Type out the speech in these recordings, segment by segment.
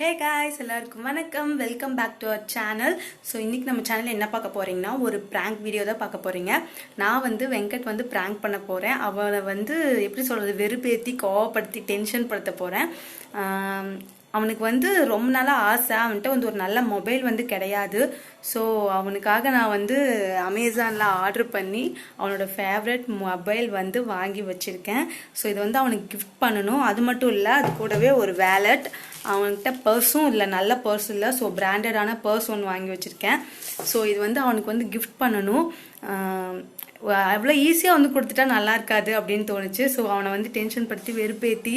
Hey guys, எல்லாருக்கும் வணக்கம். Welcome back to our channel. So இன்றைக்கி நம்ம சேனலில் என்ன பார்க்க போகிறீங்கன்னா ஒரு ப்ராங்க் வீடியோ தான் பார்க்க போகிறீங்க. நான் வெங்கட் ப்ராங்க் பண்ண போகிறேன். அவனை எப்படி சொல்கிறது, வெறுப்பேற்றி கோவப்படுத்தி டென்ஷன் படுத்த போகிறேன். அவனுக்கு ரொம்ப நாளாக ஆசை, அவன்கிட்ட ஒரு நல்ல மொபைல் கிடையாது. ஸோ அவனுக்காக நான் அமேசானில் ஆர்டர் பண்ணி அவனோட ஃபேவரட் மொபைல் வாங்கி வச்சுருக்கேன். ஸோ இது அவனுக்கு கிஃப்ட் பண்ணணும். அது மட்டும் இல்லை, அது கூடவே ஒரு வேலட், அவன்கிட்ட பர்ஸும் இல்லை, நல்ல பர்ஸ் இல்லை. ஸோ பிராண்டடான பர்ஸ் ஒன்று வாங்கி வச்சுருக்கேன். ஸோ இது அவனுக்கு கிஃப்ட் பண்ணணும். அவ்வளோ ஈஸியாக கொடுத்துட்டா நல்லா இருக்காது அப்படின்னு தோணுச்சு. ஸோ அவனை டென்ஷன் படுத்தி வெறுப்பேற்றி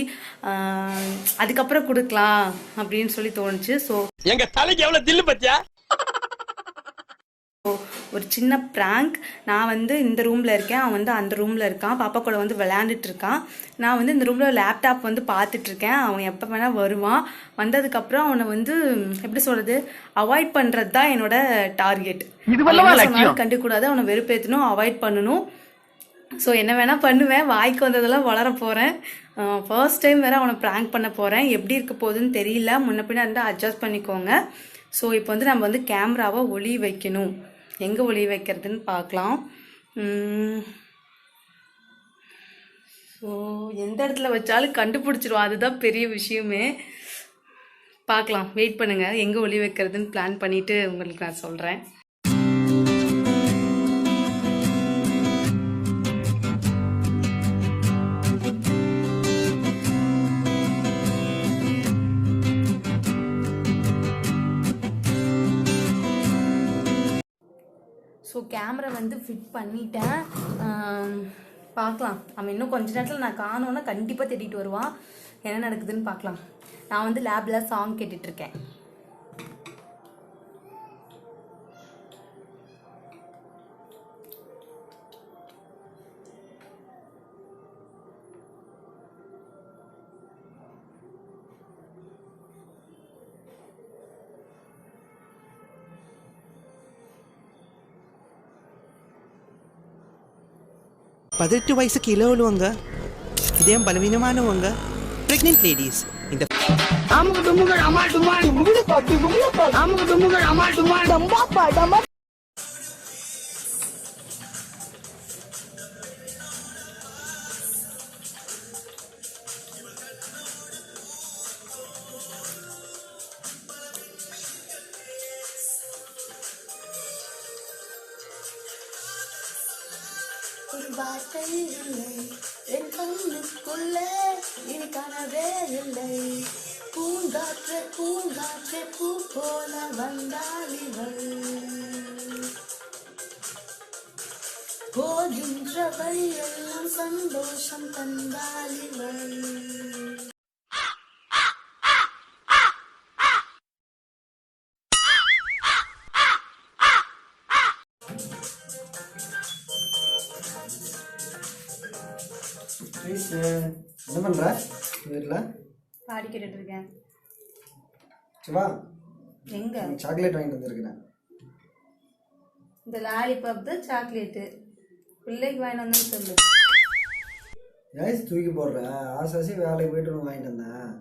அதுக்கப்புறம் கொடுக்கலாம் அப்படின்னு சொல்லி தோணுச்சு. ஸோ எங்க தலைக்கு எவ்வளோ தில்லு பத்தியா ஒரு சின்ன ப்ராங்க். நான் இந்த ரூமில் இருக்கேன், அவன் அந்த ரூமில் இருக்கான், பாப்பா கூட விளையாண்டுட்டு இருக்கான். நான் இந்த ரூமில் லேப்டாப் பார்த்துட்ருக்கேன். அவன் எப்போ வேணால் வருவான். வந்ததுக்கப்புறம் அவனை எப்படி சொல்கிறது, அவாய்ட் பண்ணுறது தான் என்னோட டார்கெட். கண்டுக்கூடாது, அவனை வெறுப்பேற்றணும், அவாய்ட் பண்ணணும். ஸோ என்ன வேணால் பண்ணுவேன், வாய்க்கு வந்ததெல்லாம் வளர போகிறேன். ஃபர்ஸ்ட் டைம் வேறு அவனை ப்ராங்க் பண்ண போகிறேன். எப்படி இருக்க போகுதுன்னு தெரியல, முன்ன பின்ன அட்ஜஸ்ட் பண்ணிக்கோங்க. ஸோ இப்போ நம்ம கேமராவை ஒளி வைக்கணும். எங்கே ஒளி வைக்கிறதுன்னு பார்க்கலாம். ஸோ எந்த இடத்துல வச்சாலும் கண்டுபிடிச்சிருவோம், அதுதான் பெரிய விஷயமே. பார்க்கலாம், வெயிட் பண்ணுங்கள். எங்கே ஒளி வைக்கிறதுன்னு பிளான் பண்ணிவிட்டு உங்களுக்கு நான் சொல்கிறேன். ஸோ கேமரா ஃபிட் பண்ணிட்டேன். பார்க்கலாம், அவன் இன்னும் கொஞ்ச நேரத்தில் நான் காணோன்னா கண்டிப்பாக தேடிட்டு வருவான். என்ன நடக்குதுன்னு பார்க்கலாம். நான் லேபில் சாங் கேட்டுட்ருக்கேன். பதினெட்டு வயசு கீழே உள்ளவங்க, இதயம் பலவீனமானவங்க, பிரெக்னென்ட் லேடிஸ், இந்த வார்த்தை இல்லை என் கண்ணுக்குள்ளே, இனி கனவே இல்லை. பூங்காற்று பூங்காற்று பூ போல வந்தால் இவள், போகின்ற வழியெல்லாம் சந்தோஷம் தந்தால் இவள். என்ன பண்ற வீட்டில்? பாடி கேட்டுட்டு இருக்கேன். சிவா, எங்க சாக்லேட் வாங்கிட்டு வந்திருக்கிறேன். இந்த லாலிபாப் தான் சாக்லேட்டு, பிள்ளைக்கு வாங்கிட்டு வந்தேன்னு சொல்லு. ஏன் தூக்கி போடுற? ஆசாசி வேலைக்கு போயிட்டு ஒன்று வாங்கிட்டு வந்தேன்.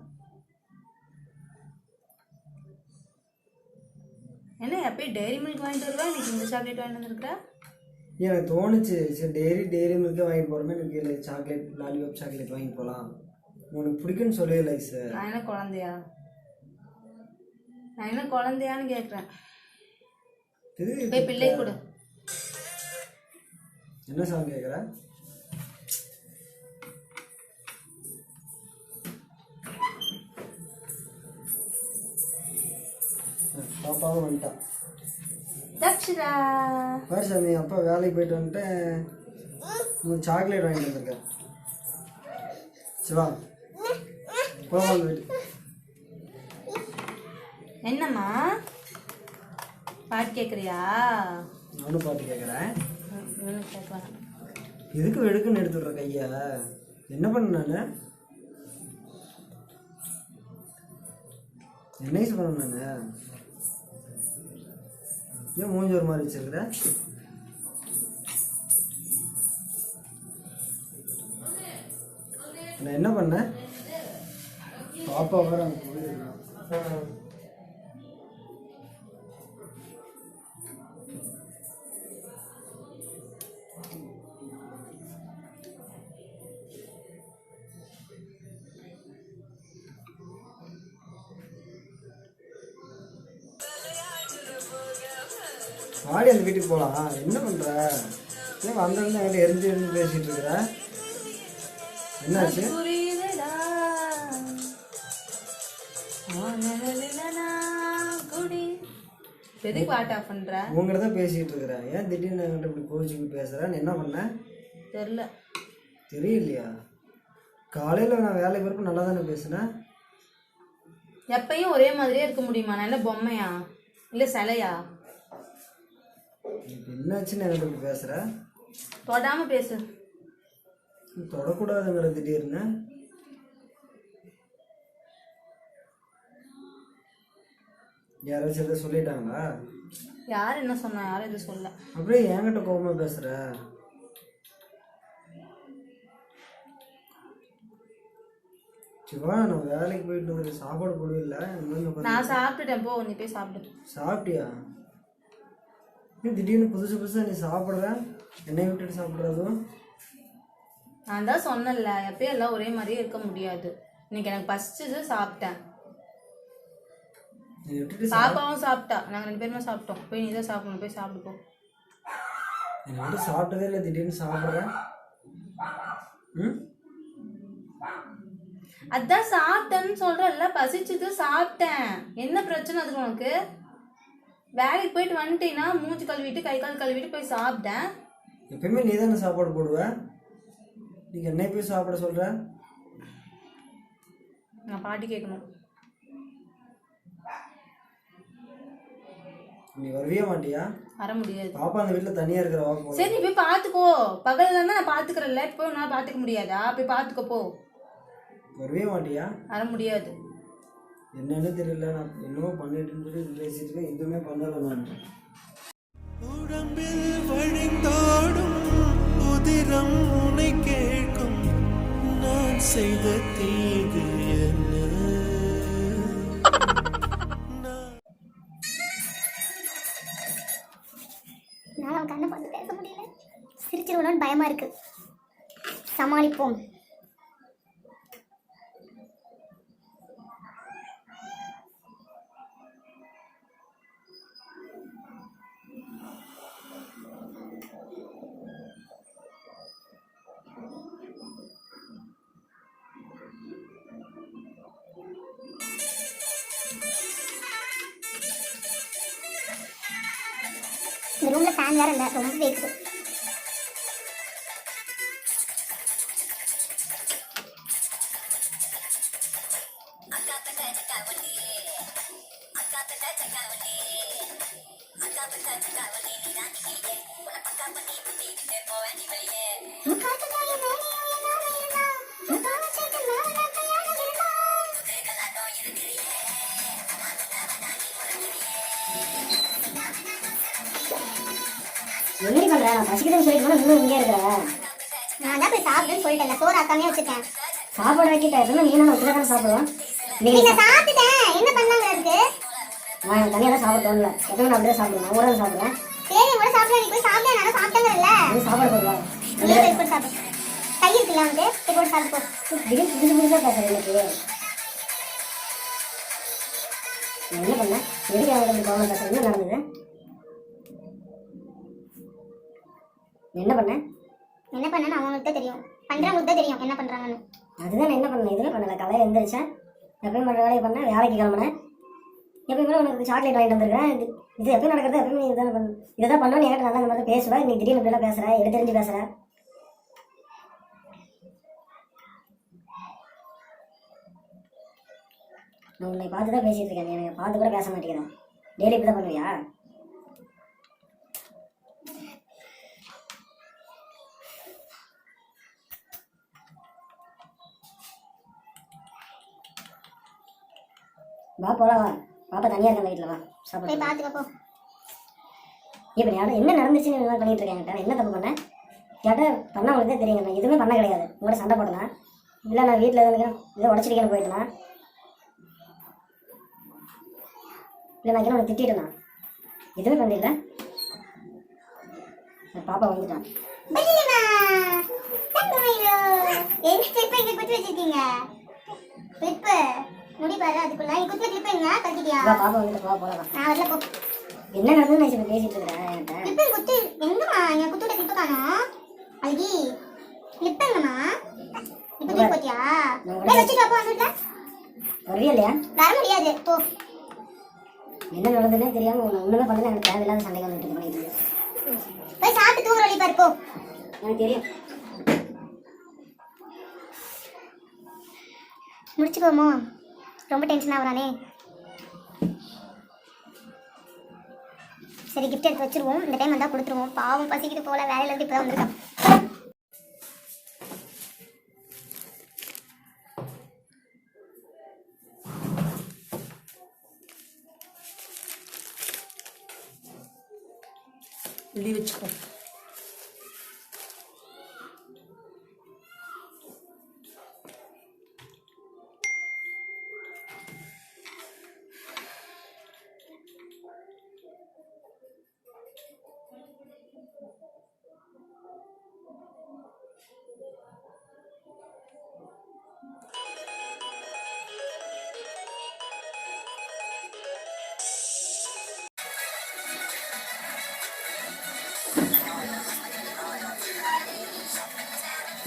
என்ன எப்பயும் டெய்ரி மில்க் வாங்கிட்டு வருவா, இன்னைக்கு இந்த சாக்லேட் வாங்கிட்டு வந்துருக்குறா? எனக்கு தோணுச்சு, சரி டெய்ரி மில்க்கே வாங்கிட்டு போகிறோமே, எனக்கு இல்லை சாக்லேட் லாலிபாப் சாக்லேட் வாங்கி போகலாம். உனக்கு பிடிக்குன்னு சொல்லல சார். நான் என்ன குழந்தையா? நான் என்ன குழந்தையான்னு கேட்குறேன். பிள்ளை கொடு. என்ன சாங் கேட்குற? பாப்பாவும் வந்துட்டான். தக்ஷரா பாரு சாமி, அப்பா வேலைக்கு போயிட்டு வந்துட்டு உங்களுக்கு சாக்லேட் வாங்கிட்டு வந்திருக்கேன். சிவா, போவாங்க வீட்டு. என்னம்மா பாட்டு கேட்குறியா? நானும் பாட்டு கேட்குறேன். கேட்கலாம். எதுக்கு வெடுக்குன்னு எடுத்துடுற கையா? என்ன பண்ண? நான் என்ன பண்ண? நான் ஏன் மூஞ்சி ஒரு மாதிரி வச்சிருக்கிற? நான் என்ன பண்ண? பாப்பா வர அங்கே போயிருக்கான். வாடி அந்த வீட்டுக்கு போகலாம். என்ன பண்ணுற? ஏன் வந்தவங்க என்கிட்ட எரிஞ்சு பேசிகிட்டு இருக்கிற? என்னாச்சு? எதுக்கு வாட் ஆஃப் பண்ற? உங்ககிட்ட தான் பேசிகிட்டு இருக்கிறேன். ஏன் திடீர்னு என்கிட்ட இப்படி கோச்சிக்கு பேசுகிறேன்? என்ன பண்ண தெரியல. தெரியலையா? காலையில் நான் வேலைக்கு வரப்போ நல்லா தானே பேசுனேன். எப்பயும் ஒரே மாதிரியே இருக்க முடியுமா? நான் என்ன பொம்மையா இல்லை சிலையா? என்னாச்சுன்னு என்கிட்ட இப்படி பேசுகிற? தொடாம பேசு. தொடக்கூடாதுங்கிற திடீர்னு. யாராச்சும் எதாவது சொல்லிட்டாங்களா? யார் என்ன சொன்னா? யாரும் எதுவும் சொல்ல. அப்படியே என்கிட்ட கோபமாக பேசுகிற? சிவா, நான் வேலைக்கு போயிட்டு வந்து சாப்பாடு போடவில்லை. நான் சாப்பிட்டுட்டேன். போ, நீ போய் சாப்பிட்டு. சாப்பிட்டியா? நீ திடீர்னு புதுசாக நீ சாப்பிட்ற, என்னை விட்டுட்டு சாப்பிட்றதும். நான் தான் சொன்னல, எப்பயும் எல்லாம் ஒரே மாதிரியே இருக்க முடியாது. இன்னைக்கு எனக்கு பசிச்சது, சாப்பிட்டேன். நீ விட்டுட்டு பாப்பாவும் சாப்பிட்டா. நாங்கள் 2 பேருமே சாப்பிட்டோம். போய் நீ தான் சாப்பிடணும். போய் சாப்பிட்டு போ. என்னை விட்டு சாப்பிட்டதே இல்லை, திடீர்னு சாப்பிட்ற. ம், அதான் சாப்பிட்டேன்னு சொல்றல, பசிச்சது சாப்பிட்டேன். என்ன பிரச்சனை அதுக்கு உனக்கு? வேலைக்கு போயிட்டு வந்துட்டீங்கன்னா மூஞ்சி கழுவிட்டு கை கால் கழுவிட்டு போய் சாப்பிட்டேன். எப்பயுமே நீ தானே சாப்பாடு போடுவ. நீ என்னை போய் சாப்பிட சொல்ற? நான் பாட்டி கேட்கணும். நீ வரவே மாட்டியா? வர முடியாது. பாப்பா அந்த வீட்டில் தனியாக இருக்கிற வாக்கு. சரி, நீ போய் பார்த்துக்கோ. பகலில் தான் நான் பார்த்துக்கிறேன்ல, போய் உன்னால் பார்த்துக்க முடியாதா? போய் பார்த்துக்கோ போ. வரவே மாட்டியா? வர முடியாது. என்னன்னு தெரியல, நான் என்னவோ பண்ணிட்டுன்னு சொல்லி பேசிட்டு இருக்கேன். எதுவுமே பண்ணல. நான் உடம்பில் வழிந்தோடும் உதிரம் உனை கேட்கும். நான் செய்த தீது என்ன? நான் அவன் கண்ணை பார்த்து பேச முடியல. சிரிச்சிருவனோன்னு பயமா இருக்கு. சமாளிப்போம். இந்த ரூம்ல ஃபேன் வேற இல்லை, ரொம்ப வேக்குது. என்னடி பண்ற? நான் பசிக்குதுன்னு சொல்லிட்டு போனா இன்னும் இங்கே இருக்கிறேன். நான் தான் போய் சாப்பிடுன்னு சொல்லிட்டேன். சோறு ஆக்காமே வச்சுட்டேன். சாப்பாடு வைக்கிட்டேன். நீ என்ன உள்ள தானே சாப்பிடுவோம். நீங்க சாப்பிட்டுட்டேன். என்ன பண்ணாங்க அதுக்கு? நான் எனக்கு தனியாக தான் சாப்பிட தோணல. எப்பவுமே நான் அப்படியே சாப்பிடுவேன். நான் ஊரே சாப்பிடுவேன். சரி, கூட சாப்பிட. நீ போய் சாப்பிட. நான் சாப்பிட்டேங்கல்ல. நீ சாப்பாடு போடுவா. நீ போய் கூட சாப்பிடு. கை இருக்குல்ல வந்து போய் கூட சாப்பிட்டு போ. திடீர்னு புதுசு புதுசாக பேசுறேன் எனக்கு. என்ன பண்ண? எதுக்கு அவங்க கோவம் பேசுறது? என்ன நடந்தது? என்ன பண்ண? என்ன பண்ணேன்னு அவங்களுக்கு தான் தெரியும். பண்ணுறவங்களுக்கு தான் தெரியும் என்ன பண்ணுறாங்கன்னு. அதுதான் என்ன பண்ணேன். எதுவுமே பண்ணலை. காலையில் எழுந்திரிச்சேன். எப்பயும் பண்ணுற வேலையை பண்ணேன். வேலைக்கு கிளம்புனேன். எப்பயுமே உனக்கு சாக்லேட் வாங்கிட்டு வந்துருக்கேன். இது எப்பயும் நடக்கிறது. எப்பயுமே இதுதான் பண்ண. இதை தான் பண்ணணும். என்கிட்ட நல்லா இந்த மாதிரி பேசுவேன். நீ திடீர்னு இப்படிலாம் பேசுகிறேன். எடுத்து தெரிஞ்சு பேசுகிறேன். நான் உன்னை பார்த்து தான் பேசிகிட்டு இருக்கேன். எனக்கு பார்த்து கூட பேச மாட்டேங்கிறேன். டெய்லி இப்படி தான் பண்ணுவியா? வா போலாம். வா பாப்பா தனியாக இருக்க வீட்டில். வா சாப்பிட பார்த்துக்கப்போ. இப்போ யாரும் என்ன நடந்துச்சுன்னு இந்த மாதிரி பண்ணிட்டு இருக்கேன். என்ன தப்பு பண்ணேன் கேட்டால் பண்ண உங்களுக்கு தான் தெரியுங்க. நான் எதுவுமே பண்ண கிடையாது. உங்கள்கிட்ட சண்டை போட்டேனா? இல்லை நான் வீட்டில் எதாவது இதை உடச்சிருக்கேன்னு போயிட்டேனா? இல்லை நான் உனக்கு திட்டிட்டேண்ணா எதுவுமே பண்ணல. பாப்பா வந்துட்டான். பாப்பா வந்துட்டு போகலாம். என்ன நடந்ததுன்னு நான் பேசிட்டு இருக்கிறேன். இல்லையா வர முடியாது. என்ன நடந்ததுன்னே தெரியாம உன்னதான் பண்ணல. எனக்கு தேவையில்லாத சண்டைகள் வந்துட்டு பண்ணிட்டு போய் சாப்பிட்டு தூங்குற வழி பாரு போ. எனக்கு தெரியும். முடிச்சுக்கோமோ, ரொம்ப டென்ஷன் ஆகுறானே. சரி கிஃப்ட் எடுத்து வச்சிருவோம். இந்த டைம் வந்தால் கொடுத்துருவோம். பாவம் பசிக்கிட்டு போகல, வேலையில இருந்து இப்போ தான் வந்திருக்கான். இப்படி வச்சுக்கோ.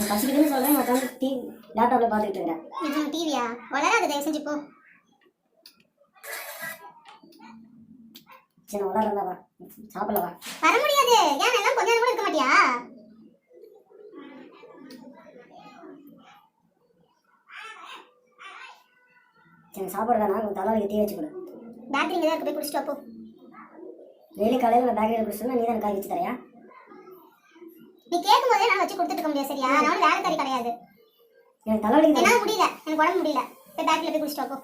பசிக்குதுன்னு சொல்றேன், உட்காந்து லேப்டாப்ல பார்த்துக்கிட்டு இருக்கிறேன். இது டிவியா? வளராது, தயவு செஞ்சு போ. சரி வளரா வா, சாப்பிடல வா. வர முடியாது. ஏன் எல்லாம் கொஞ்ச நேரம் கூட இருக்க மாட்டியா? சரி சாப்பிடுறதா தலைவலிக்கு டீ வச்சு கொடு. பேக்கரி இங்கே தான் இருக்க, போய் குடிச்சிட்டு வா போ. டெய்லி காலையில் நான் பேக்கரியில் குடிச்சோன்னா நீ தான் காய் வச்சு தரையா? நீ கேட்கும் போதே நான் வச்சு கொடுத்துட்டு இருக்க முடியாது. சரியா? நான் வேலைக்காரி கிடையாது. எனக்கு தலைவலிக்கு என்னால் முடியல, எனக்கு உடம்பு முடியல. போய் பேக்கரியில் போய் குடிச்சிட்டு வா போ.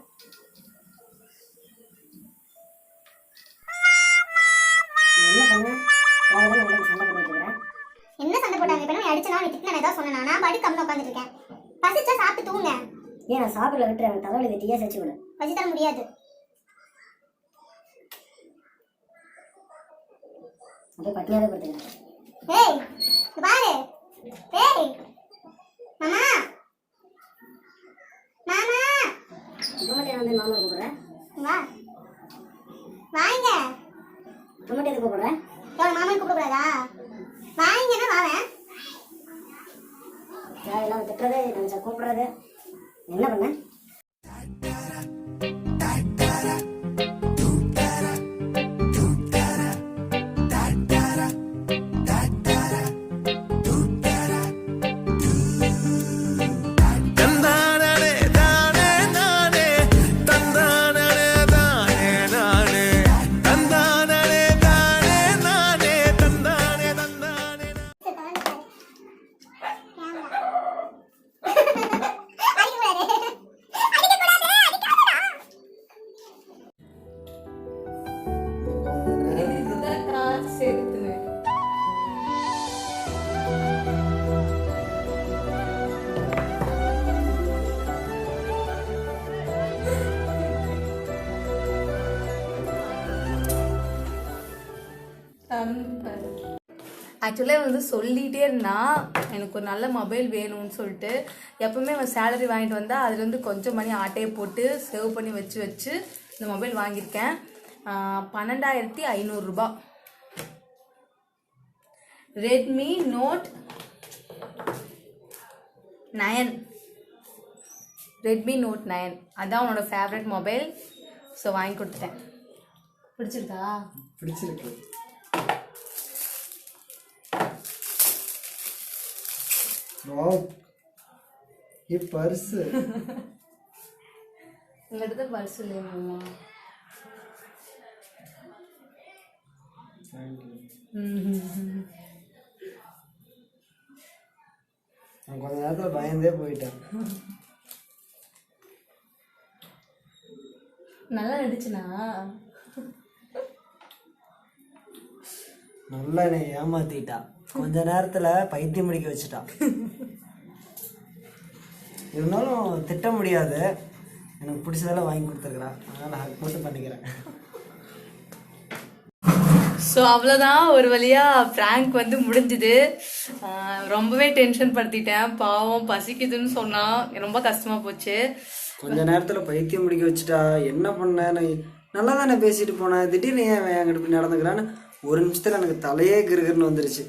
என்ன பண்ண? சண்டை போட்டுருக்கிறேன். என்ன சண்டை போட்டாங்க? இப்போ நான் அடிச்சனா நீ திட்டின ஏதாவது சொன்னா? நான் பாடி கம்மியாக உட்காந்துட்டு இருக்கேன். பசிச்சா சாப்பிட்டு தூங்க. ஏன் நான் சாப்பிடல விட்டு எனக்கு தலைவலிக்கு டீயா வச்சு விடு. வச்சு தர முடியாது. அப்படியே பட்டினியாக தான் கொடுத்துருக்கேன். ஏய் பாரு. ஏய் மாமா, மாமா. டொமேட்டோ வந்து மாமா கூப்பிடுறேன். வா வாங்க. டொமேட்டோ எதுக்கு கூப்பிடுறேன்? மாமா கூப்பிடக்கூடாதா? வாங்கன்னா வாவேன். எல்லாம் திட்டுறது, கொஞ்சம் கூப்பிடுறது. என்ன பண்ண? ஆக்சுவலாக வந்து சொல்லிகிட்டே இருந்தான் எனக்கு ஒரு நல்ல மொபைல் வேணும்னு சொல்லிட்டு. எப்பவுமே அவன் சேலரி வாங்கிட்டு வந்தால் அதுலேருந்து கொஞ்சம் மணி ஆட்டையை போட்டு சேவ் பண்ணி வச்சு வச்சு இந்த மொபைல் வாங்கியிருக்கேன். 12,500 ரூபாய். Redmi note 9. ரெட்மி நோட் 9 அதான் உன்னோட ஃபேவரட் மொபைல். ஸோ வாங்கி கொடுத்துட்டேன். பிடிச்சிருக்கா? பிடிச்சிருக்கு. ये पर्स உங்கள்கிட்ட பர்ஸ் இல்லையாம்மா? நான் கொஞ்ச நேரத்தில் பயந்தே போயிட்டேன். நல்லா நடிச்சுனா? நல்லா என்னை ஏமாத்திட்டா. கொஞ்ச நேரத்துல பைத்தியம் முடிக்க வச்சுட்டா. இருந்தாலும் திட்ட முடியாது. எனக்கு பிடிச்சதெல்லாம் வாங்கி கொடுத்துருக்குறா. அதனால ஹக் மட்டும் பண்ணிக்கிறேன். ஸோ அவ்வளோதான், ஒரு வழியாக ப்ராங்க் வந்து முடிஞ்சுது. ரொம்பவே டென்ஷன் படுத்திட்டேன், பாவம் பசிக்குதுன்னு சொன்னால் ரொம்ப கஷ்டமாக போச்சு. கொஞ்ச நேரத்தில் பைத்தியம் முடிக்க வச்சுட்டா. என்ன பண்ணேன், நல்லா தானே பேசிட்டு போனேன், திடீர்னு ஏன் என்கிட்ட இப்படி நடந்துக்கிறான்னு ஒரு நிமிஷத்தில் எனக்கு தலையே கிருகிருன்னு வந்துருச்சு.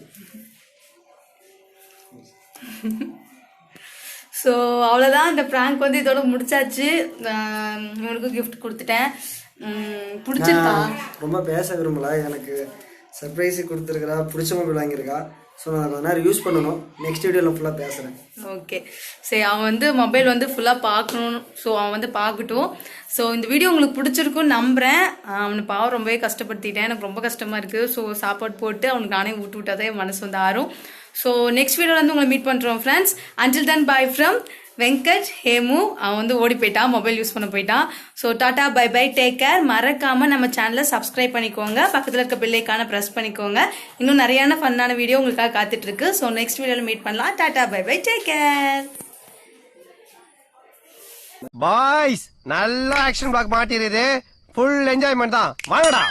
ஸோ அவ்வளோதான், இந்த ப்ராங்க் வந்து இதோட முடிச்சாச்சு. இவனுக்கும் கிஃப்ட் கொடுத்துட்டேன். பிடிச்சிருக்கா? ரொம்ப பேச விரும்பல, எனக்கு சர்ப்ரைஸ் கொடுத்துருக்குறா, பிடிச்ச மொபைல் வாங்கியிருக்கா. ஸோ நான் கொஞ்ச நேரம் யூஸ் பண்ணணும். நெக்ஸ்ட் வீடியோவில் ஃபுல்லாக பேசுகிறேன். ஓகே, சரி. அவன் வந்து மொபைல் வந்து ஃபுல்லாக பார்க்கணும். ஸோ அவன் வந்து பார்க்கட்டும். ஸோ இந்த வீடியோ உங்களுக்கு பிடிச்சிருக்குன்னு நம்புகிறேன். அவனை பாவம் ரொம்பவே கஷ்டப்படுத்திட்டேன், எனக்கு ரொம்ப கஷ்டமாக இருக்குது. ஸோ சாப்பாடு போட்டு அவனுக்கு நானே ஊட்டு விட்டாதே என் மனசு வந்து ஆறும். ஸோ நெக்ஸ்ட் வீடியோவில் வந்து உங்களை மீட் பண்ணுறோம் friends. Until then bye from Venkat Hemu. அவன் வந்து ஓடி போயிட்டான், மொபைல் யூஸ் பண்ண போயிட்டான். So tata bye bye, take care. மறக்காமல் நம்ம சேனலை சப்ஸ்கிரைப் பண்ணிக்கோங்க, பக்கத்தில் இருக்க பெல்லைக்கான ப்ரெஸ் பண்ணிக்கோங்க. இன்னும் நிறையான ஃபன்னான வீடியோ உங்களுக்காக காத்துட்ருக்கு. ஸோ நெக்ஸ்ட் வீடியோவில் மீட் பண்ணலாம். Tata bye bye, take care. Boys, நல்ல ஆக்ஷன் பிளாக் மாட்டிருது. ஃபுல் என்ஜாய்மெண்ட் தான். வாங்கடா.